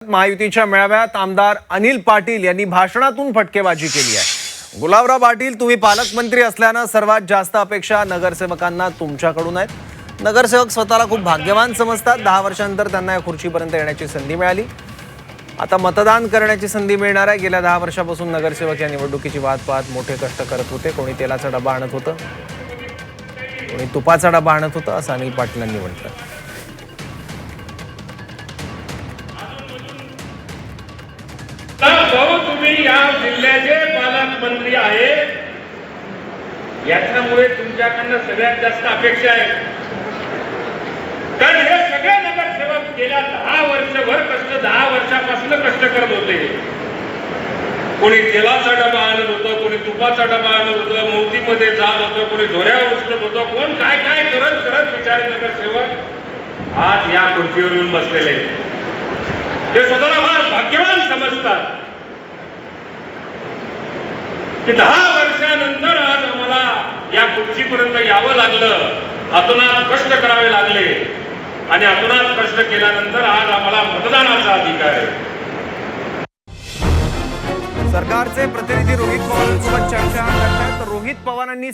महायुतीच्या मेळाव्यात आमदार अनिल पाटील यांनी भाषणातून फटकेबाजी केली आहे। गुलाबराव पाटील, तुम्ही पालकमंत्री असल्यानं सर्वात जास्त अपेक्षा नगरसेवकांना तुमच्याकडून आहेत। नगरसेवक स्वतःला खूप भाग्यवान समजतात। 10 वर्षांनंतर त्यांना या खुर्चीपर्यंत येण्याची संधी मिळाली। आता मतदान करण्याची संधी मिळणार आहे। गेल्या 10 वर्षापासून नगरसेवक या निवडणुकीची वाट पाहत मोठे कष्ट करत होते। कोणी तेलाचा डबा आणत होतं, कोणी तुपाचा डबा आणत होतं, असं अनिल पाटलांनी म्हटलं। तुम्ही या जिल्ह्याचे पालकमंत्री आहे, याच्यामुळे तुमच्याकडनं सगळ्यात जास्त अपेक्षा आहे। कारण हे सगळे नगरसेवक गेल्या 10 वर्षभर 10 वर्षापासून कष्ट करत होते। कोणी तेलाचा डबा आणत होतं, कोणी तुपाचा डबा आणत होतं, मोतीमध्ये जात होतं, कोणी झोऱ्यावर उचलत होतं, कोण काय काय करत करत बिचारे नगरसेवक आज या खुर्चीवर येऊन बसलेले। ते स्वतःला फार भाग्यवान समजतात की 10 वर्षानंतर आज आम्हाला या खुर्चीपर्यंत यावं लागलं, अतोनात कष्ट करावे लागले आणि अतोनात कष्ट केल्यानंतर आज आम्हाला मतदानाचा अधिकार आहे। सरकारचे प्रतिनिधी रोहित पवारांसोबत चर्चा करतात। रोहित पवारांनी